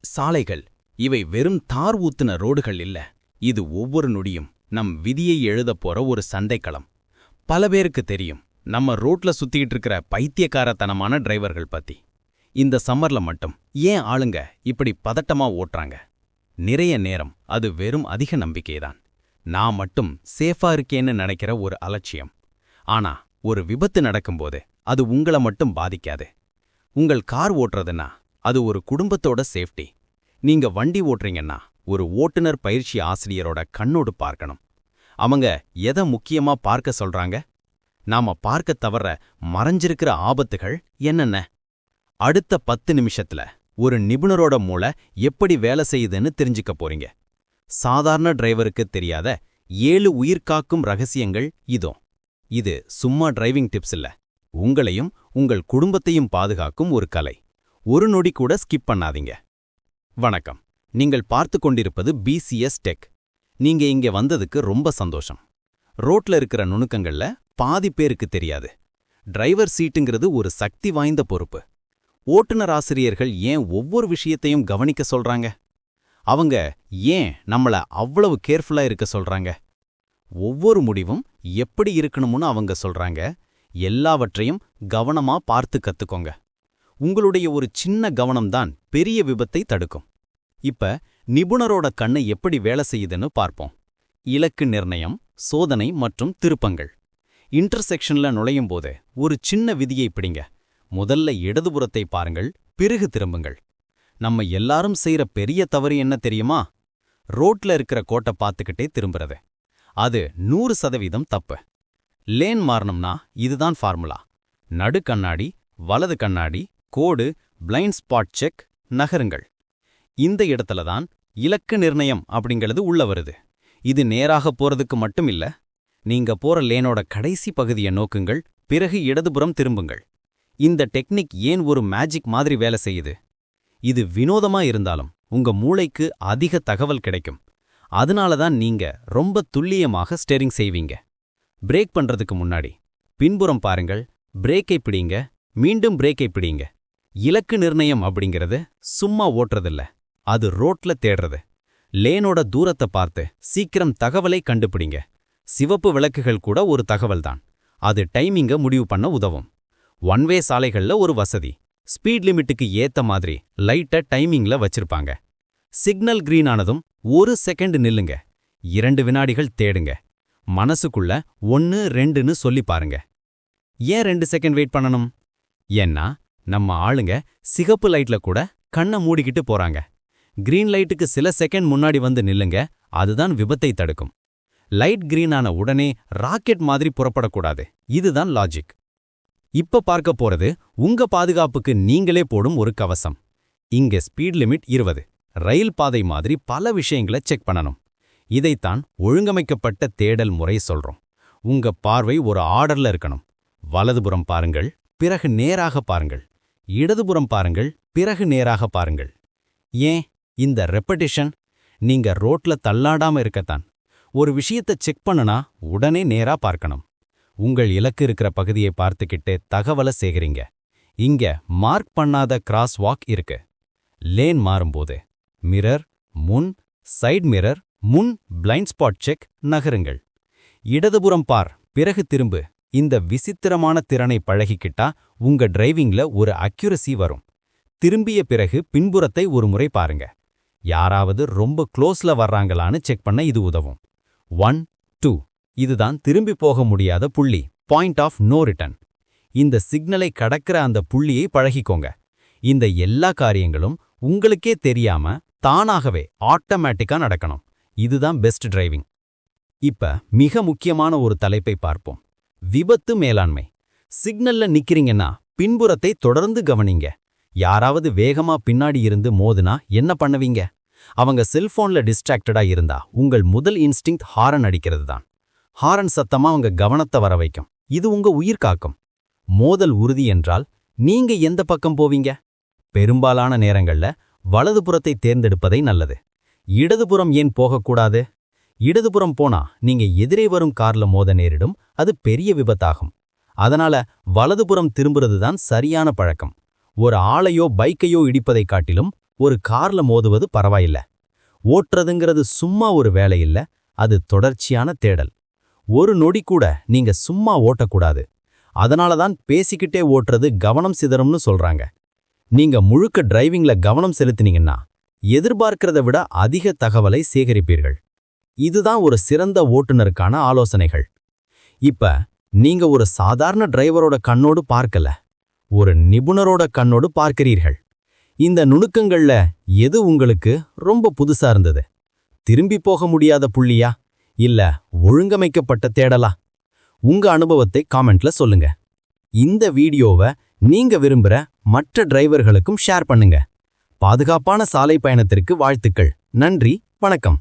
சாலைகள் இவை வெறும் தார் ஊத்துன ரோடுகள் இல்ல. இது ஒவ்வொரு நொடியும் நம் விதியை எழுதப் போற ஒரு சண்டைக்களம். பல பேருக்கு தெரியும் நம்ம ரோட்ல சுத்திக்கிட்டு இருக்கிற பைத்தியக்காரத்தனமான டிரைவர்கள் பத்தி. இந்த சம்மர்ல மட்டும் ஏன் ஆளுங்க இப்படி பதட்டமா ஓட்டுறாங்க? நிறைய நேரம் அது வெறும் அதிக நம்பிக்கைதான். நான் மட்டும் சேஃபா இருக்கேன்னு நினைக்கிற ஒரு அலட்சியம். ஆனா ஒரு விபத்து நடக்கும்போது அது உங்கள மட்டும் பாதிக்காது. உங்கள் கார் ஓட்டுறதுன்னா அது ஒரு குடும்பத்தோட சேஃப்டி. நீங்க வண்டி ஓட்டுறீங்கன்னா ஒரு ஓட்டுநர் பயிற்சி ஆசிரியரோட கண்ணோடு பார்க்கணும். அவங்க எதை முக்கியமா பார்க்க சொல்றாங்க? நாம பார்க்க தவற மறைஞ்சிருக்கிற ஆபத்துகள் என்னென்ன? அடுத்த 10 நிமிஷத்துல ஒரு நிபுணரோட மூளை எப்படி வேலை செய்யுதுன்னு தெரிஞ்சுக்க போறீங்க. சாதாரண டிரைவருக்கு தெரியாத 7 உயிர்காக்கும் ரகசியங்கள் இதோ. இது சும்மா டிரைவிங் டிப்ஸ் இல்ல, உங்களையும் உங்கள் குடும்பத்தையும் பாதுகாக்கும் ஒரு கலை. ஒரு நொடி கூட ஸ்கிப் பண்ணாதீங்க. வணக்கம், நீங்கள் பார்த்து கொண்டிருப்பது BCS டெக். நீங்க இங்க வந்ததுக்கு ரொம்ப சந்தோஷம். ரோட்ல இருக்கிற நுணுக்கங்கள்ல பாதி பேருக்கு தெரியாது. டிரைவர் சீட்டுங்கிறது ஒரு சக்தி வாய்ந்த பொறுப்பு. ஓட்டுநர் ஆசிரியர்கள் ஏன் ஒவ்வொரு விஷயத்தையும் கவனிக்க சொல்றாங்க? அவங்க ஏன் நம்மள அவ்வளவு கேர்ஃபுல்லா இருக்க சொல்றாங்க? ஒவ்வொரு முடிவும் எப்படி இருக்கணும்னு அவங்க சொல்றாங்க. எல்லாவற்றையும் கவனமா பார்த்து கத்துக்கோங்க. உங்களுடைய ஒரு சின்ன கவனம்தான் பெரிய விபத்தை தடுக்கும். இப்ப நிபுணரோட கண்ணு எப்படி வேலை செய்யுதுன்னு பார்ப்போம். இலக்கு நிர்ணயம், சோதனை மற்றும் திருப்பங்கள். இன்டர்செக்ஷன்ல நுழையும் போது ஒரு சின்ன விதியை பிடிங்க. முதல்ல இடதுபுறத்தை பாருங்கள், பிறகு திரும்புங்கள். நம்ம எல்லாரும் செய்யற பெரிய தவறு என்ன தெரியுமா? ரோட்ல இருக்கிற கோட்டை பார்த்துக்கிட்டே திரும்புறது. அது 100% தப்பு. லேன் மாறணும்னா இதுதான் ஃபார்முலா. நடு கண்ணாடி, வலது கண்ணாடி, கோடு, பிளைண்ட் ஸ்பாட் செக், நகருங்கள். இந்த இடத்துல தான் இலக்கு நிர்ணயம் அப்படிங்கிறது உள்ள வருது. இது நேராக போறதுக்கு மட்டும் இல்ல. நீங்க போற லேனோட கடைசி பகுதியை நோக்குங்கள், பிறகு இடதுபுறம் திரும்புங்கள். இந்த டெக்னிக் ஏன் ஒரு மேஜிக் மாதிரி வேலை செய்யுது? இது வினோதமா இருந்தாலும் உங்க மூளைக்கு அதிக தகவல் கிடைக்கும். அதனால தான் நீங்க ரொம்ப துல்லியமாக ஸ்டீரிங் செய்வீங்க. பிரேக் பண்றதுக்கு முன்னாடி பின்புறம் பாருங்கள், பிரேக்கை பிடிங்க, மீண்டும் பிரேக்கை பிடிங்க. இலக்கு நிர்ணயம் அப்படிங்கிறது சும்மா ஓட்டுறதில்ல, அது ரோட்ல தேடுறது. லேனோட தூரத்தை பார்த்து சீக்கிரம் தகவலை கண்டுபிடிங்க. சிவப்பு விளக்குகள் கூட ஒரு தகவல்தான். அது டைமிங்க முடிவு பண்ண உதவும். ஒன்வே சாலைகள்ல ஒரு வசதி, ஸ்பீட் லிமிட்டுக்கு ஏத்த மாதிரி லைட்ட டைமிங்ல வச்சிருப்பாங்க. சிக்னல் கிரீன் ஆனதும் 1 செகண்ட் நில்லுங்க, 2 வினாடிகள் தேடுங்க. மனசுக்குள்ள 1 2ன்னு சொல்லி பாருங்க. ஏன் 2 செகண்ட் வெயிட் பண்ணணும்? ஏன்னா நம்ம ஆளுங்க சிகப்பு லைட்ல கூட கண்ணை மூடிக்கிட்டு போறாங்க. கிரீன் லைட்டுக்கு சில செகண்ட் முன்னாடி வந்து நில்லுங்க, அதுதான் விபத்தை தடுக்கும். லைட் கிரீன் ஆன உடனே ராக்கெட் மாதிரி புறப்படக்கூடாது. இதுதான் லாஜிக். இப்ப பார்க்க போறது உங்க பாதுகாப்புக்கு நீங்களே போடும் ஒரு கவசம். இங்க ஸ்பீட் லிமிட் 20. ரயில் பாதை மாதிரி பல விஷயங்களை செக் பண்ணணும். இதைத்தான் ஒழுங்கமைக்கப்பட்ட தேடல் முறை சொல்றோம். உங்க பார்வை ஒரு ஆர்டர்ல இருக்கணும். வலதுபுறம் பாருங்கள், பிறகு நேராக பாருங்கள். இடதுபுறம் பாருங்கள், பிறகு நேராக பாருங்கள். ஏன் இந்த ரெப்படிஷன்? நீங்க ரோட்ல தள்ளாடாம இருக்கத்தான். ஒரு விஷயத்தை செக் பண்ணனா உடனே நேரா பார்க்கணும். உங்கள் இலக்கு இருக்கிற பகுதியை பார்த்துக்கிட்டே தகவலை சேகரிங்க. இங்க மார்க் பண்ணாத கிராஸ் வாக் இருக்கு. லேன் மாறும்போது மிரர் முன், சைட் மிரர் முன், பிளைண்ட் ஸ்பாட் செக், நகருங்கள். இடதுபுறம் பார், பிறகு திரும்பு. இந்த விசித்திரமான திறனை பழகிக்கிட்டா உங்க டிரைவிங்ல ஒரு அக்யூரசி வரும். திரும்பிய பிறகு பின்புறத்தை ஒரு முறை பாருங்க. யாராவது ரொம்ப க்ளோஸ்ல வர்றாங்களான்னு செக் பண்ண இது உதவும். 1 2 இதுதான் திரும்பி போக முடியாத புள்ளி, பாயிண்ட் ஆஃப் நோ ரிட்டர்ன். இந்த சிக்னலை கடக்கிற அந்த புள்ளியை பழகிக்கோங்க. இந்த எல்லா காரியங்களும் உங்களுக்கே தெரியாம தானாகவே ஆட்டோமேட்டிக்கா நடக்கணும். இதுதான் பெஸ்ட் டிரைவிங். இப்ப மிக முக்கியமான ஒரு தலைப்பை பார்ப்போம், விபத்து மேலாண்மை. சிக்னல்ல நிக்கிறீங்கன்னா பின்புறத்தை தொடர்ந்து கவனிங்க. யாராவது வேகமா பின்னாடி இருந்து மோதுனா என்ன பண்ணுவீங்க? அவங்க செல்போன்ல டிஸ்ட்ராக்டடா இருந்தா உங்கள் முதல் இன்ஸ்டிங்க்ட் ஹாரன் அடிக்கிறது தான். ஹாரன் சத்தமா அவங்க கவனத்தை வர வைக்கும். இது உங்க உயிர் காக்கும். மோதல் உறுதி என்றால் நீங்க எந்த பக்கம் போவீங்க? பெரும்பாலான நேரங்கள்ல வலதுபுறத்தை தேர்ந்தெடுப்பதை நல்லது. இடதுபுறம் ஏன் போகக்கூடாது? இடதுபுறம் போனா நீங்க எதிரே வரும் கார்ல மோத நேரிடும். அது பெரிய விபத்தாகும். அதனால வலதுபுறம் திரும்புறதுதான் சரியான பழக்கம். ஒரு ஆளையோ பைக்கையோ இடிப்பதை காட்டிலும் ஒரு கார்ல மோதுவது பரவாயில்ல. ஓட்டுறதுங்கிறது சும்மா ஒரு வேலை இல்ல, அது தொடர்ச்சியான தேடல். ஒரு நொடி கூட நீங்க சும்மா ஓட்டக்கூடாது. அதனால தான் பேசிக்கிட்டே ஓட்டுறது கவனம் சிதறும்னு சொல்றாங்க. நீங்க முழுக்க டிரைவிங்ல கவனம் செலுத்தினீங்கன்னா எதிர்பார்க்கிறத விட அதிக தகவலை சேகரிப்பீர்கள். இதுதான் ஒரு சிறந்த ஓட்டுநருக்கான ஆலோசனைகள். இப்ப நீங்க ஒரு சாதாரண டிரைவரோட கண்ணோடு பார்க்கல, ஒரு நிபுணரோட கண்ணோடு பார்க்கிறீர்கள். இந்த நுணுக்கங்கள்ல எது உங்களுக்கு ரொம்ப புதுசா இருந்தது? திரும்பி போக முடியாத புள்ளியா, இல்ல ஒழுங்கமைக்கப்பட்ட தேடலா? உங்க அனுபவத்தை காமெண்ட்ல சொல்லுங்க. இந்த வீடியோவை நீங்க விரும்புற மற்ற டிரைவர்களுக்கும் ஷேர் பண்ணுங்க. பாதுகாப்பான சாலை பயணத்திற்கு வாழ்த்துக்கள். நன்றி, வணக்கம்.